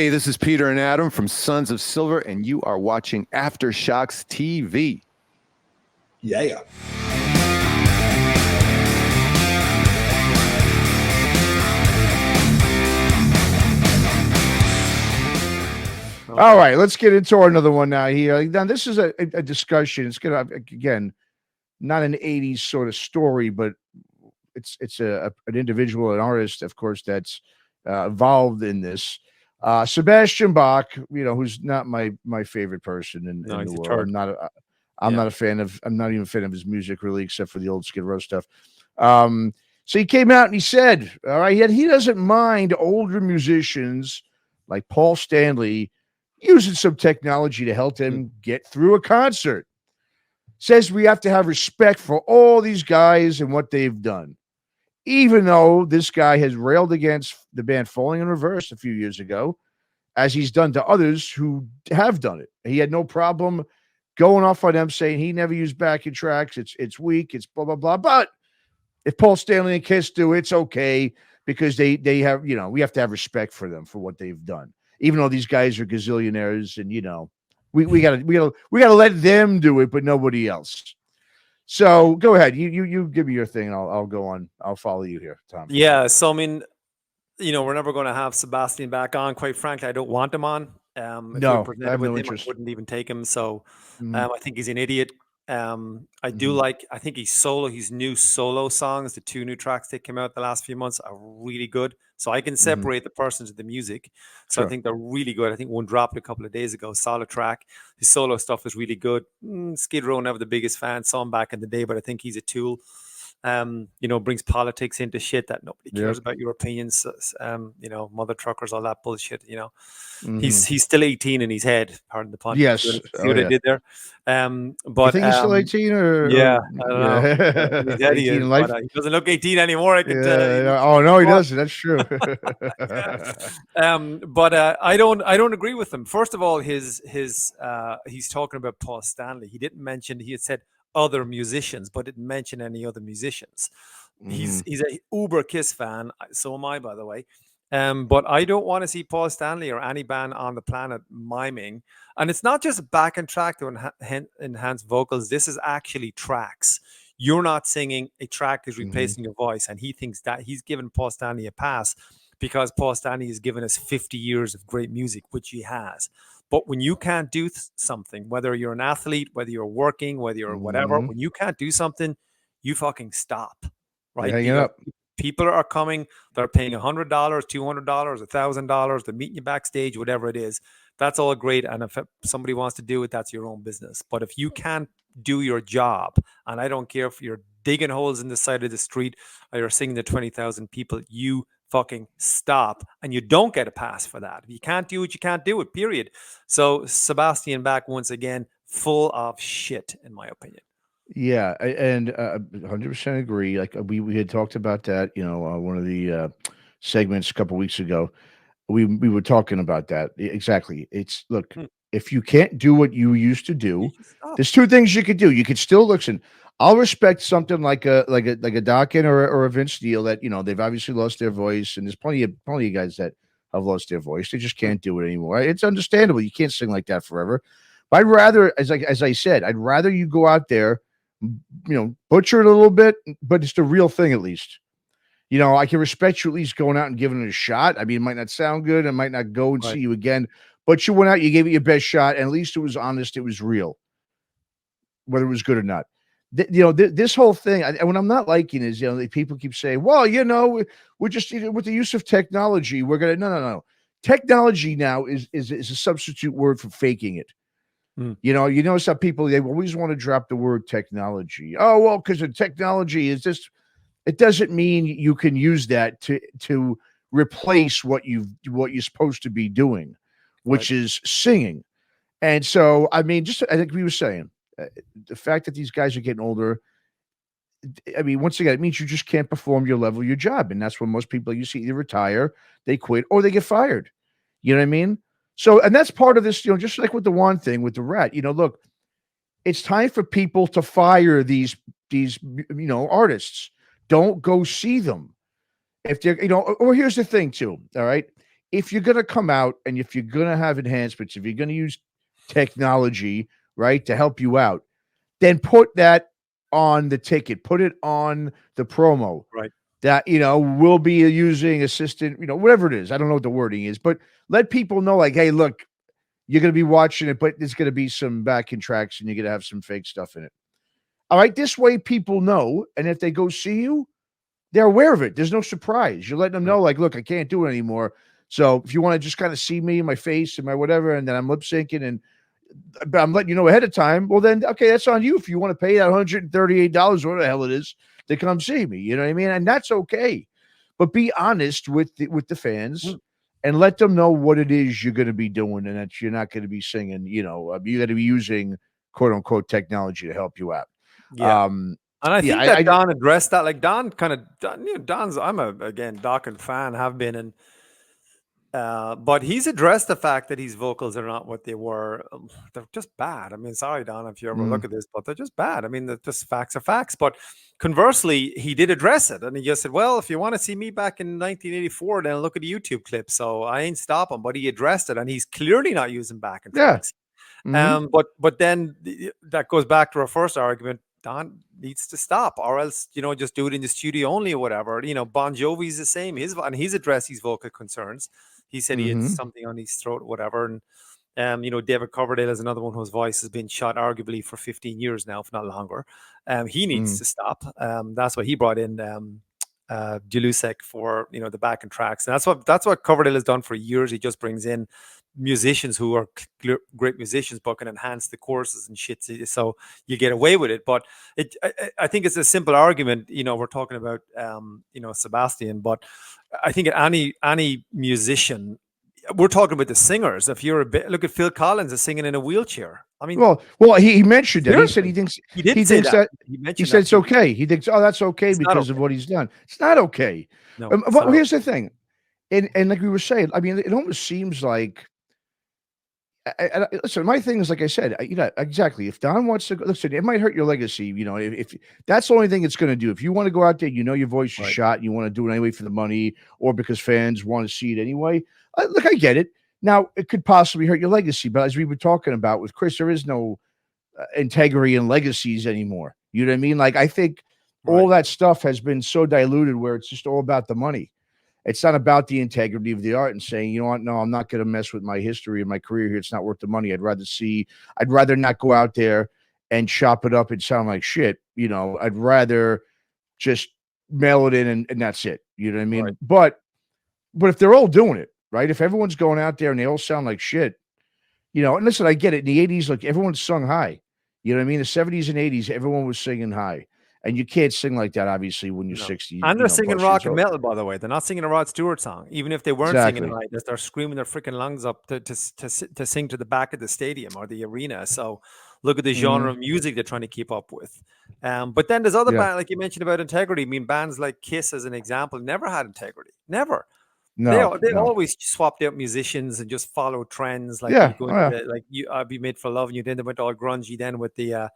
Hey, this is Peter and Adam from Sons of Silver, and you are watching Aftershocks TV. Yeah. All right, let's get into another one now here. Now, this is a discussion. It's going to, again, not an 80s sort of story, but it's an individual, an artist, of course, that's involved in this. Sebastian Bach, who's not my favorite person in the world. I'm not even a fan of his music really, except for the old Skid Row stuff. So he came out and he said, all right, he doesn't mind older musicians like Paul Stanley using some technology to help him get through a concert. Says we have to have respect for all these guys and what they've done. Even though this guy has railed against the band Falling in Reverse a few years ago, as he's done to others who have done it. He had no problem going off on them, saying he never used backing tracks. It's weak. It's blah, blah, blah. But if Paul Stanley and Kiss do, it's okay because they have, we have to have respect for them for what they've done. Even though these guys are gazillionaires and, we gotta let them do it, but nobody else. So go ahead. You give me your thing and I'll go on. I'll follow you here, Tom. Yeah. So, I mean, we're never going to have Sebastian back on. Quite frankly, I don't want him on. No, I have no interest. I wouldn't even take him. So I think he's an idiot. I do like, I think his new solo songs, the 2 new tracks that came out the last few months are really good. So I can separate the person to the music. So I think they're really good. I think one dropped a couple of days ago, solid track. His solo stuff is really good. Skid Row, never the biggest fan, saw him back in the day, but I think he's a tool. Brings politics into shit that nobody cares about your opinions. Mother truckers, all that bullshit. He's still 18 in his head. Pardon the pun. Yes, see what I did there. But I think he's still 18, or I don't know. He's 18 in life. But, he doesn't look 18 anymore. I can tell you. Oh no, he doesn't. That's true. But I don't agree with him. First of all, he's talking about Paul Stanley. He didn't mention. He had said other musicians, but didn't mention any other musicians. He's a uber Kiss fan. So am I, by the way. But I don't want to see Paul Stanley or any band on the planet miming. And it's not just a backing track to enhance vocals. This is actually tracks. You're not singing. A track is replacing your voice. And he thinks that he's given Paul Stanley a pass because Paul Stanley has given us 50 years of great music, which he has. But when you can't do something, whether you're an athlete, whether you're working, whether you're whatever, when you can't do something, you fucking stop, right? Hang it up. People are coming, they're paying $100, $200, $1,000, they're meeting you backstage, whatever it is. That's all great. And if somebody wants to do it, that's your own business. But if you can't do your job, and I don't care if you're digging holes in the side of the street or you're singing to 20,000 people, you fucking stop, and you don't get a pass for that. If you can't do it, you can't do it, period. So Sebastian Bach, once again, full of shit, in my opinion. Yeah, and 100% agree. Like we had talked about that, one of the segments a couple weeks ago. We were talking about that exactly. It's look, if you can't do what you used to do, there's 2 things you could do. You could still listen. I'll respect something like a Dokken or a Vince Neil that they've obviously lost their voice, and there's plenty of guys that have lost their voice. They just can't do it anymore. It's understandable. You can't sing like that forever. But I'd rather, as I said, I'd rather you go out there, butcher it a little bit, but it's the real thing at least. I can respect you at least going out and giving it a shot. I mean, it might not sound good, I might not go and see you again, but you went out, you gave it your best shot, and at least it was honest, it was real, whether it was good or not. This whole thing, what I'm not liking is, people keep saying, well, we're just with the use of technology, we're going to, no. Technology now is a substitute word for faking it. You notice how people, they always want to drop the word technology. Oh, well, because the technology is just, it doesn't mean you can use that to replace what you're supposed to be doing, which is singing. And so, I mean, I think we were saying, the fact that these guys are getting older, I mean, once again, it means you just can't perform your level of your job. And that's when most people you see either retire, they quit, or they get fired. You know what I mean? So, and that's part of this, just like with the one thing with the Rat, look, it's time for people to fire these artists. Don't go see them. If they're, or here's the thing too. All right. if you're going to come out and if you're going to have enhancements, if you're going to use technology, right, to help you out, then put that on the ticket, put it on the promo. Right. That, we'll be using assistant, whatever it is. I don't know what the wording is, but let people know, like, hey, look, you're going to be watching it, but there's going to be some backing tracks and you're going to have some fake stuff in it. All right. This way people know. And if they go see you, they're aware of it. There's no surprise. You're letting them know, like, look, I can't do it anymore. So if you want to just kind of see me, my face and my whatever, and then I'm lip syncing but I'm letting you know ahead of time, well, then, okay, that's on you. If you want to pay that $138, whatever the hell it is, to come see me, you know what I mean? And that's okay. But be honest with the fans and let them know what it is you're going to be doing and that you're not going to be singing, you're going to be using quote unquote technology to help you out. Yeah. And I think that Don addressed that. Like Don's I'm again, Dokken fan, have been, and but he's addressed the fact that his vocals are not what they were. They're just bad. I mean, sorry, Don, if you ever look at this, but they're just bad. I mean, they're just facts are facts. But conversely, he did address it. And he just said, well, if you want to see me back in 1984, then look at the YouTube clip. So I ain't stopping. But he addressed it. And he's clearly not using backing tracks. But then that goes back to our first argument. Don needs to stop, or else, just do it in the studio only or whatever. Bon Jovi's the same. He's addressed his vocal concerns. He said he had something on his throat, whatever. And, David Coverdale is another one whose voice has been shot arguably for 15 years now, if not longer. He needs to stop. That's why he brought in Jalusek for, the backing tracks. And that's what Coverdale has done for years. He just brings in musicians who are great musicians but can enhance the choruses and shit, so you get away with it. But I think it's a simple argument. We're talking about Sebastian, but I think any musician, we're talking about the singers. If you're look at Phil Collins is singing in a wheelchair. I mean, well, he mentioned that. He said he thinks he said it's okay. He thinks, oh, that's okay because of what he's done. It's not okay. No, but here's the thing, and like we were saying, I mean, it almost seems like. Listen, my thing is, like I said, exactly. If Don wants to go, listen, it might hurt your legacy. If that's the only thing it's going to do. If you want to go out there, your voice is shot, and you want to do it anyway for the money, or because fans want to see it anyway. Look, I get it. Now, it could possibly hurt your legacy, but as we were talking about with Chris, there is no integrity in legacies anymore. You know what I mean? Like, I think all that stuff has been so diluted where it's just all about the money. It's not about the integrity of the art and saying, you know what, no, I'm not going to mess with my history and my career here. It's not worth the money. I'd rather not go out there and chop it up and sound like shit. I'd rather just mail it in and that's it. You know what I mean? Right. But if they're all doing it, right? If everyone's going out there and they all sound like shit, and listen, I get it. In the 80s, like, everyone sung high. You know what I mean? The 70s and 80s, everyone was singing high. And you can't sing like that, obviously, when you're 60. And they're singing rock and metal, by the way. They're not singing a Rod Stewart song. Even if they weren't singing high, they're screaming their freaking lungs up to sing to the back of the stadium or the arena. So look at the genre of music they're trying to keep up with. But then there's other bands, like you mentioned about integrity. I mean, bands like Kiss, as an example, never had integrity. Never. No, they always swapped out musicians and just follow trends. Like, I'd Be Made for Love, and then they went all grungy then with the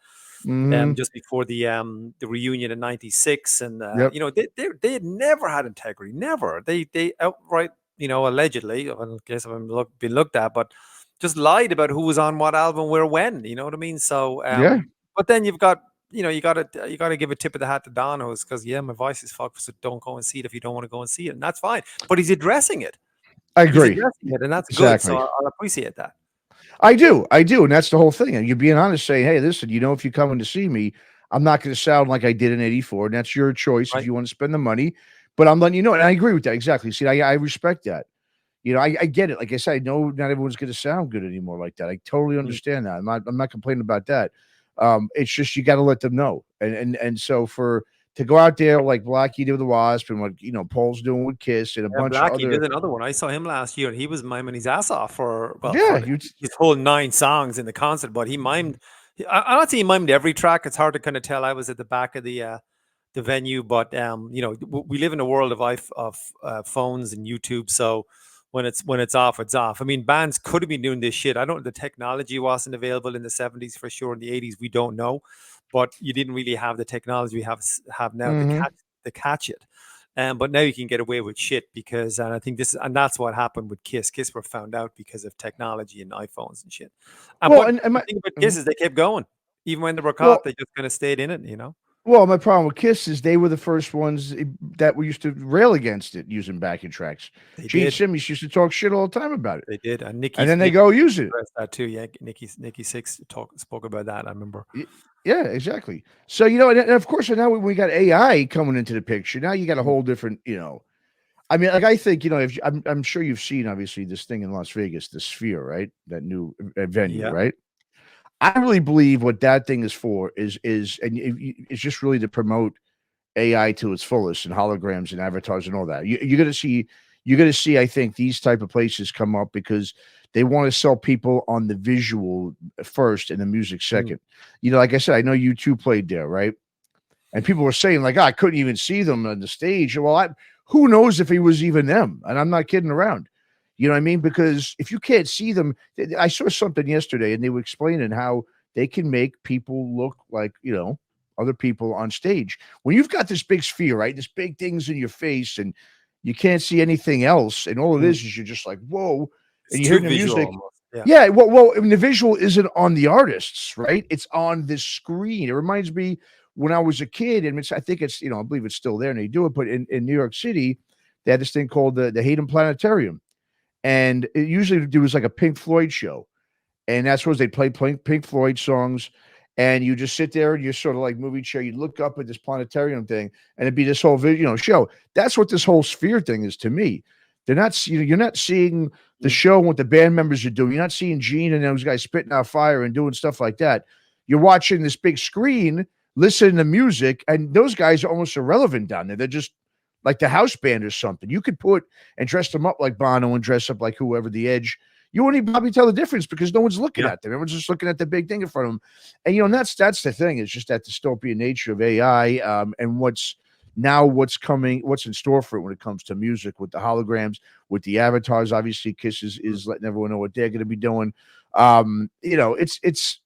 just before the reunion in '96, and they had never had integrity. Never. They outright, allegedly, in case I've been looked at, but just lied about who was on what album where when. You know what I mean? So but then you've got. You got to give a tip of the hat to Don, because my voice is fucked, so don't go and see it if you don't want to go and see it, and that's fine. But he's addressing it. I agree. He's addressing it, and that's good. So I'll appreciate that. I do, and that's the whole thing. And you're being honest, saying, "Hey, listen, if you're coming to see me, I'm not going to sound like I did in '84, and that's your choice if you want to spend the money." But I'm letting you know, and I agree with that exactly. See, I respect that. I get it. Like I said, I know not everyone's going to sound good anymore like that. I totally understand that. I'm not complaining about that. It's just you got to let them know, and so to go out there like Blackie did with the Wasp, and what Paul's doing with Kiss, and a bunch of other. Blackie did another one. I saw him last year, and he was miming his ass off for his whole 9 songs in the concert. But he mimed. I'm not saying he mimed every track. It's hard to kind of tell. I was at the back of the venue, but we live in a world of phones and YouTube, so. When it's off, it's off. I mean, bands could have been doing this shit. The technology wasn't available in the 70s for sure. In the 80s, we don't know, but you didn't really have the technology we have now to catch it. But now you can get away with shit because, and I think that's what happened with Kiss. Kiss were found out because of technology and iPhones and shit. And Well, but and the my thing about Kiss is they kept going, even when they were well, caught. They just kind of stayed in it, you know. well, my problem with Kiss is they were the first ones that we used to rail against it using backing tracks. They Gene did, Simmons used to talk shit all the time about it, they did, and and then they go use it. addressed that too. Yeah, Nikki Six spoke about that. I remember. Yeah, exactly. So and of course, now when we got AI coming into the picture, now you got a Mm. whole different, I mean, like I think if I'm sure you've seen obviously this thing in Las Vegas, the Sphere, right? That new venue, Yeah, right? I really believe what that thing is for is and it's just really to promote AI to its fullest and holograms and avatars and all that. You're gonna see, I think, these type of places come up because they want to sell people on the visual first and the music second. Like I said, I know you two played there, right? And people were saying, like, I couldn't even see them on the stage. Well, who knows if he was even them? And I'm not kidding around. You know what I mean? Because if you can't see them, I saw something yesterday and they were explaining how they can make people look like, other people on stage. When you've got this big sphere, right? This big thing's in your face and you can't see anything else. And all it is you're just like, whoa. it's And you too hear the visual music. almost. Yeah, Yeah, well, I mean, the visual isn't on the artists, right? It's on this screen. It reminds me when I was a kid, and I think it's, I believe it's still there and they do it, but in New York City, they had this thing called the Hayden Planetarium. And it usually it was like a Pink Floyd show. And that's where they play Pink Floyd songs. And you just sit there and you're sort of like movie chair. You look up at this planetarium thing, and it'd be this whole show. That's what this whole sphere thing is to me. They're not, you're not seeing the show and what the band members are doing. You're not seeing Gene and those guys spitting out fire and doing stuff like that. You're watching this big screen, listening to music, and those guys are almost irrelevant down there. They're just like the house band or something. You could put and dress them up like Bono and dress up like whoever, The Edge. You wouldn't even probably tell the difference because no one's looking at them. Everyone's just looking at the big thing in front of them. And, and that's the thing. It's just that dystopian nature of AI and what's coming, what's in store for it when it comes to music with the holograms, with the avatars. Obviously, Kiss is letting everyone know what they're going to be doing. It's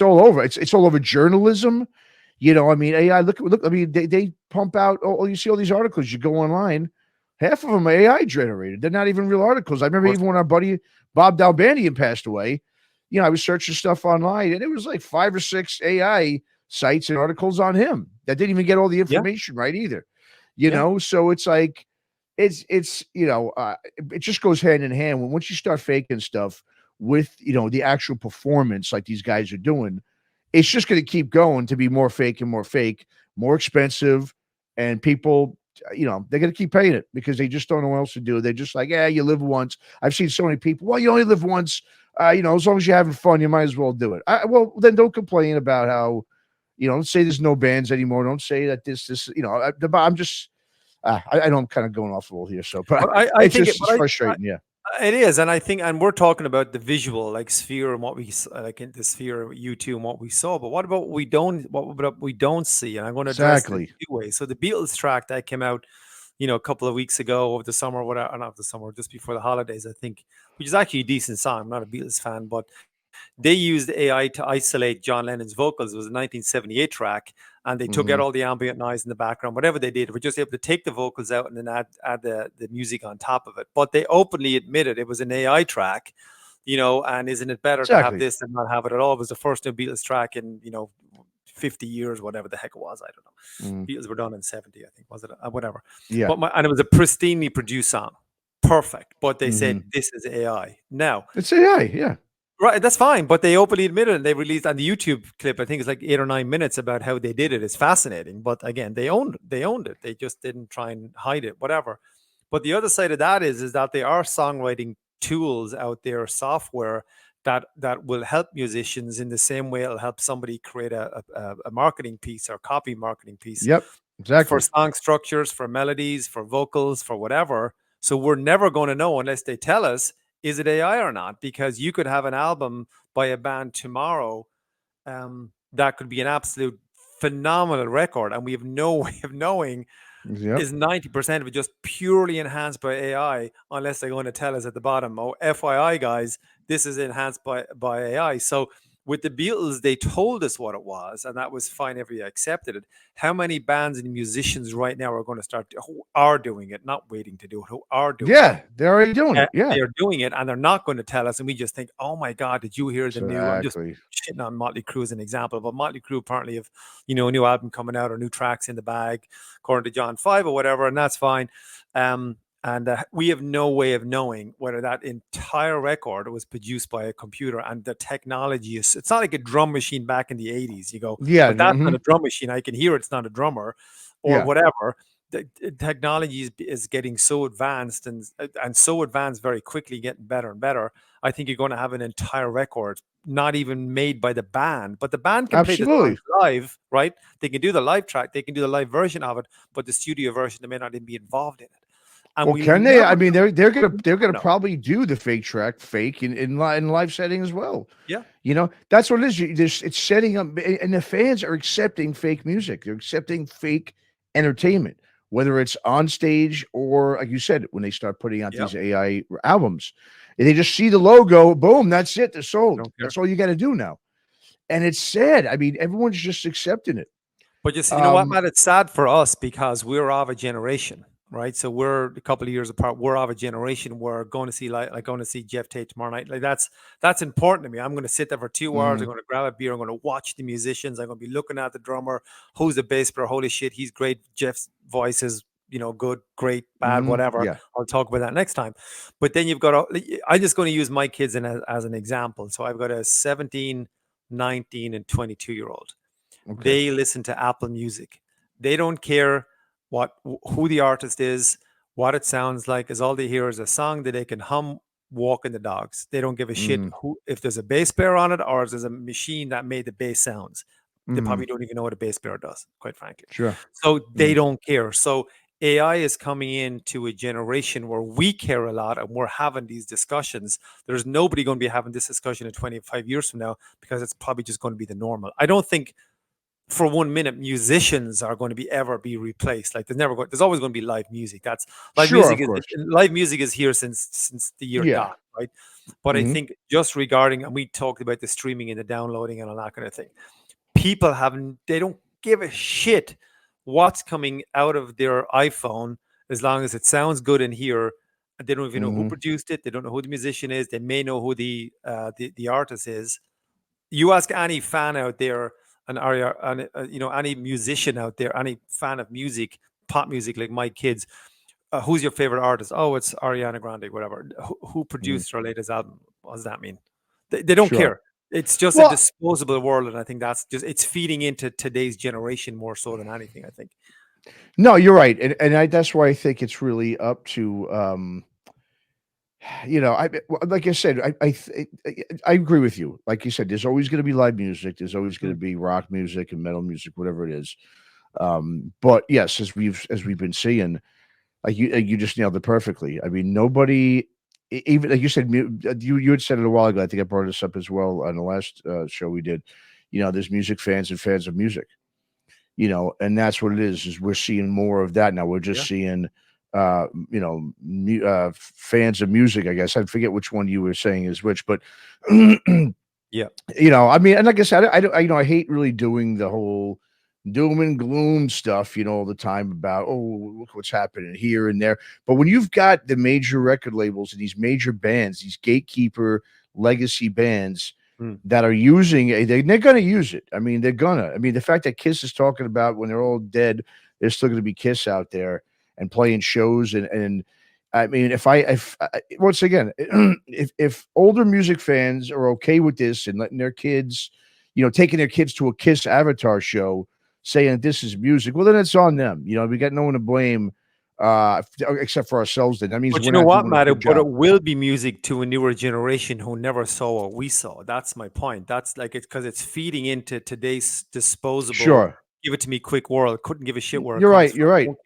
all over. It's all over journalism. I mean, AI, look, I mean, they pump out, you see all these articles, you go online, half of them are AI generated. They're not even real articles. I remember even when our buddy Bob Dalbanian passed away, I was searching stuff online and it was like 5 or 6 AI sites and articles on him that didn't even get all the information right either. So it's like, it just goes hand in hand when once you start faking stuff with, the actual performance like these guys are doing, it's just going to keep going to be more fake and more expensive. And people, they're going to keep paying it because they just don't know what else to do. They're just like, you live once. I've seen so many people, well, you only live once. As long as you're having fun, you might as well do it. Well, then don't complain about how, don't say there's no bands anymore. Don't say that this, I'm just, I know I'm kind of going off a little here. So, but I think it's frustrating. Yeah. It is, and I think, and we're talking about the visual, like Sphere and what we like in the Sphere U2 and what we saw. But what about we don't see? And I'm going to address it in 2 ways. So the Beatles track that came out, a couple of weeks ago over the summer, whatever, not the summer, just before the holidays, I think, which is actually a decent song. I'm not a Beatles fan, but they used AI to isolate John Lennon's vocals. It was a 1978 track, and they took out all the ambient noise in the background. Whatever they did, we're just able to take the vocals out and then add the music on top of it. But they openly admitted it was an AI track, and isn't it better to have this than not have it at all? It was the first new Beatles track in, 50 years, whatever the heck it was. I don't know. Beatles were done in 70, I think, was it? Whatever. Yeah. And it was a pristinely produced song. Perfect. But they said, this is AI. Now. It's AI, yeah. Right, that's fine, but they openly admitted it and they released on the YouTube clip, I think it's like 8 or 9 minutes about how they did it. It's fascinating, but again, they owned it. They just didn't try and hide it, whatever. But the other side of that is that there are songwriting tools out there, software that will help musicians in the same way it'll help somebody create a marketing piece or copy marketing piece. Yep, exactly. For song structures, for melodies, for vocals, for whatever. So we're never going to know unless they tell us, is it AI or not? Because you could have an album by a band tomorrow that could be an absolute phenomenal record, and we have no way of knowing is 90% of it just purely enhanced by AI, unless they're going to tell us at the bottom, oh, FYI, guys, this is enhanced by AI. So with the Beatles, they told us what it was, and that was fine. Everybody accepted it. How many bands and musicians right now are going to start who are doing it, not waiting to do it, who are doing it? Yeah, they're already doing it. Yeah, They're doing it, and they're not going to tell us. And we just think, oh my God, did you hear the new? I'm just exactly. shitting on Motley Crue as an example, but Motley Crue apparently have, a new album coming out or new tracks in the bag, according to John 5 or whatever, and that's fine. And we have no way of knowing whether that entire record was produced by a computer, and the technology it's not like a drum machine back in the 80s. You go, Yeah, but that's not a drum machine. I can hear it's not a drummer or Yeah. whatever. The technology is getting so advanced and so advanced very quickly, getting better and better. I think you're going to have an entire record not even made by the band, but the band can play the songs live, right? They can do the live track, they can do the live version of it, but the studio version, they may not even be involved in it. And Well, can they? I mean, they're gonna probably do the fake track in live setting as well. Yeah, that's what it is. It's setting up, and the fans are accepting fake music. They're accepting fake entertainment, whether it's on stage or, like you said, when they start putting out these AI albums, and they just see the logo, boom, that's it. They're sold. That's all you got to do now. And it's sad. I mean, everyone's just accepting it. But you know what, Matt? It's sad for us because we're of a generation. Right, so we're a couple of years apart. We're of a generation. We're going to see going to see Jeff Tate tomorrow night. Like that's important to me. I'm going to sit there for 2 hours. I'm going to grab a beer. I'm going to watch the musicians. I'm going to be looking at the drummer. Who's the bass player? Holy shit, he's great. Jeff's voice is good, great, bad, whatever. Yeah. I'll talk about that next time. But then you've got I'm just going to use my kids as an example. So I've got a 17, 19, and 22-year-old. Okay. They listen to Apple Music. They don't care who the artist is, what it sounds like, is all they hear is a song that they can hum walking the dogs. They don't give a shit if there's a bass player on it or if there's a machine that made the bass sounds. They probably don't even know what a bass player does, quite frankly. Sure. So they don't care. So AI is coming into a generation where we care a lot and we're having these discussions. There's nobody going to be having this discussion in 25 years from now because it's probably just going to be the normal. I don't think for 1 minute musicians are going to be replaced. Like there's always going to be live music. That's live music. Live music is here since the year dot, right? But I think just regarding, and we talked about the streaming and the downloading and all that kind of thing. People they don't give a shit what's coming out of their iPhone as long as it sounds good in here. They don't even know who produced it. They don't know who the musician is. They may know who the artist is. You ask any fan out there, any musician out there, any fan of music, pop music, like my kids, who's your favorite artist? Oh, it's Ariana Grande, whatever. Who produced her latest album? What does that mean? They don't care. It's just a disposable world, and I think it's feeding into today's generation more so than anything, I think. No, you're right, and that's why I think it's really up to like I said, I agree with you. Like you said, there's always going to be live music. There's always going to be rock music and metal music, whatever it is. But yes, as we've been seeing, like you just nailed it perfectly. I mean, nobody, even like you said, you had said it a while ago. I think I brought this up as well on the last show we did. There's music fans and fans of music. And that's what it is we're seeing more of that now. We're just seeing. Fans of music, I guess. I forget which one you were saying is which, but yeah, I mean, and like I said, I hate really doing the whole doom and gloom stuff, all the time about, look what's happening here and there. But when you've got the major record labels and these major bands, these gatekeeper legacy bands that are using it, they're going to use it. I mean, the fact that Kiss is talking about when they're all dead, there's still going to be Kiss out there and playing shows. And I mean, if once again, if older music fans are okay with this and letting their kids, taking their kids to a Kiss Avatar show, saying this is music, well, then it's on them. We got no one to blame except for ourselves. Then that means, but you know what, Matt? But it will be music to a newer generation who never saw what we saw. That's my point. That's like because it's feeding into today's disposable. Sure. Give it to me quick world. Couldn't give a shit where you're right. From. You're right. Don't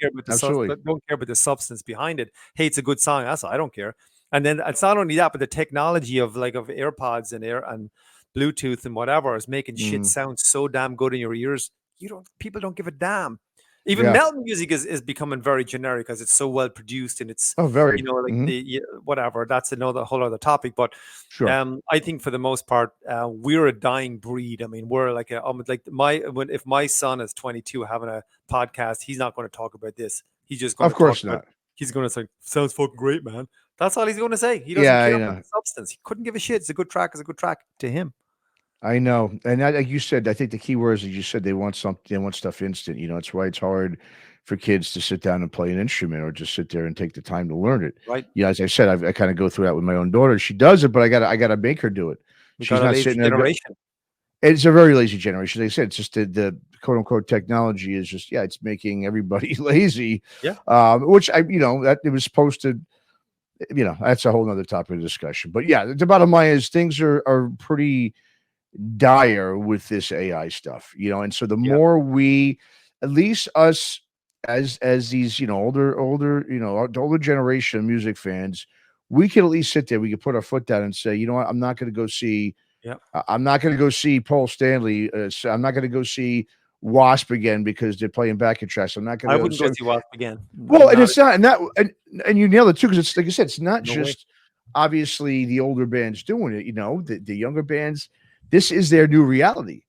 care about the substance behind it. Hey, it's a good song. I don't care. And then it's not only that, but the technology of AirPods and Bluetooth and whatever is making shit sound so damn good in your ears. People don't give a damn. Even Yeah. metal music is becoming very generic because it's so well produced and it's Oh, very. like Mhm. whatever. That's another whole other topic. But Sure. I think for the most part, we're a dying breed. I mean, we're like if my son is 22 having a podcast, he's not going to talk about this. He's just going Of to talk course about. not. He's going to say, "Sounds fucking great, man." That's all he's going to say. He doesn't Yeah, care I about know. the substance. He couldn't give a shit. It's a good track. It's a good track to him. I know. And like you said, I think the key word is you said they want something, they want stuff instant. It's why it's hard for kids to sit down and play an instrument or just sit there and take the time to learn it. Right. As I said, I kind of go through that with my own daughter. She does it, but I gotta make her do it. We She's got a not lazy sitting there. generation. It's a very lazy generation. Like I said, it's just the quote unquote technology is just, it's making everybody lazy. Yeah. Which that it was supposed to, that's a whole nother topic of discussion. But yeah, the bottom line is things are pretty dire with this AI stuff, and so the more we, at least us as these, older generation of music fans, we can at least sit there, we can put our foot down and say, you know what, I'm not going to go see I'm not going to go see Paul Stanley. So I'm not going to go see Wasp again because they're playing backing tracks. I'm not going I to wouldn't go see Wasp again. Well, and it's not, and you nailed it too, because it's like I said, it's not No way. just obviously the older bands doing it. The younger bands, this is their new reality.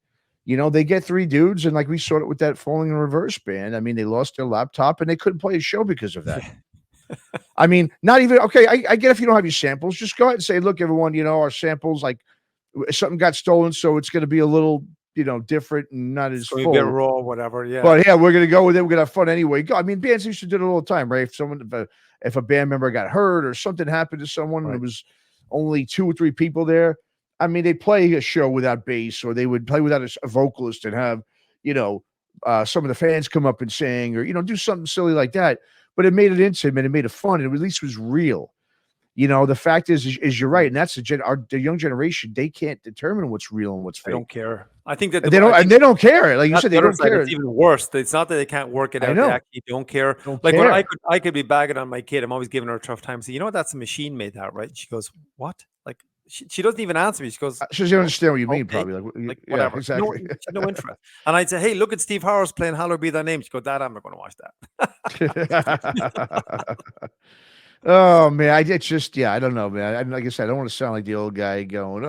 They get three dudes, and like we saw it with that Falling in Reverse band. I mean, they lost their laptop and they couldn't play a show because of that. I mean, not even okay. I get if you don't have your samples, just go ahead and say, look, everyone, our samples, like something got stolen, so it's going to be a little, different and not as So a full. bit raw, whatever. Yeah. But yeah, we're going to go with it. We're going to have fun anyway. I mean, bands used to do it all the time, right? If a band member got hurt or something happened to someone, and there was only 2 or 3 people there, I mean, they play a show without bass, or they would play without a vocalist and have, some of the fans come up and sing, or do something silly like that. But it made it intimate, it made it fun, and at least it was real. The fact is you're right, and that's the young generation. They can't determine what's real and what's fake. I don't care. I think that they don't care. Like you said, they don't care. It's even worse. It's not that they can't work it out. They actually don't care. Like when I could be bagging on my kid, I'm always giving her a tough time. So that's a machine made that, right? She goes, "What?" Like she doesn't even answer me. She goes, she doesn't understand what you mean, probably. Like whatever. Yeah, exactly. No interest. And I'd say, "Hey, look at Steve Harris playing Hallowed Be Thy Name." She goes, "Dad, I'm not going to watch that." Oh man, it's just I don't know, man. Like I said, I don't want to sound like the old guy going,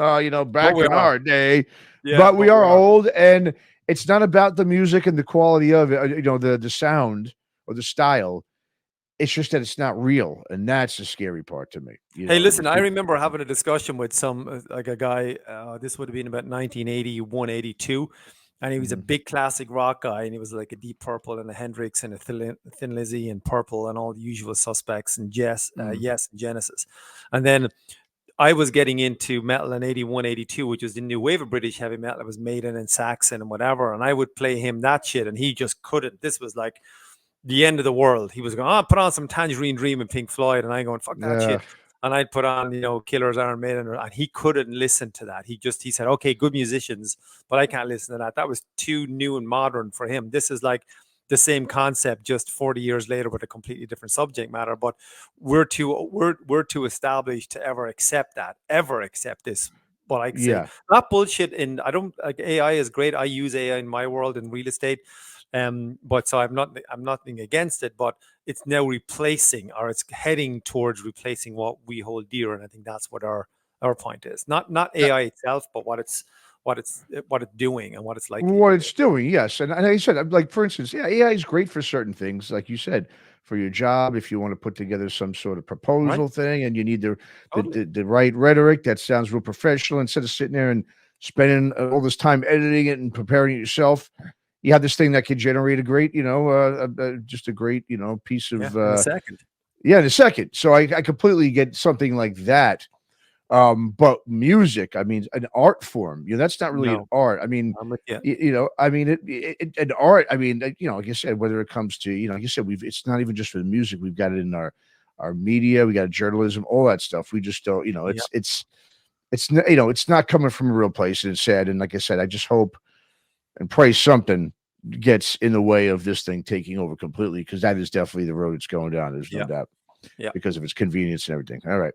back in our day. Yeah, but we are old, and it's not about the music and the quality of it, the sound or the style. It's just that it's not real, and that's the scary part to me. Hey, listen, I remember having a discussion with some like a guy. This would have been about 1981, 82. And he was a big classic rock guy, and he was like a Deep Purple and a Hendrix and a Thin Lizzy and Purple and all the usual suspects and Yes and Genesis. And then I was getting into metal in 81, 82, which was the new wave of British heavy metal. It was Maiden and Saxon and whatever. And I would play him that shit, and he just couldn't. This was like the end of the world. He was going, put on some Tangerine Dream and Pink Floyd. And I going, fuck that shit. And I'd put on, Killers, Iron Maiden, and he couldn't listen to that. He said, okay, good musicians, but I can't listen to that. That was too new and modern for him. This is like the same concept, just 40 years later with a completely different subject matter. But we're too established to ever accept this. But I say not bullshit. And I don't like AI is great. I use AI in my world in real estate. But so I'm nothing against it, but it's now replacing, or it's heading towards replacing what we hold dear, and I think that's what our point is. Not AI itself, but what it's doing and what it's like. What it's doing, yes. And like I said, like for instance, AI is great for certain things, like you said, for your job, if you want to put together some sort of proposal thing, and you need the right rhetoric that sounds real professional, instead of sitting there and spending all this time editing it and preparing it yourself. You have this thing that can generate a great, just a great, piece of. In a second. Yeah, in a second. So I completely get something like that. But music, I mean, an art form, that's not really an art. I mean, an art. I mean, like I said, whether it comes to, like you said, it's not even just for the music. We've got it in our media. We got journalism, all that stuff. We just don't, it's not coming from a real place, and it's sad. And like I said, I just hope and pray something gets in the way of this thing taking over completely, because that is definitely the road it's going down. There's no doubt, because of its convenience and everything. All right.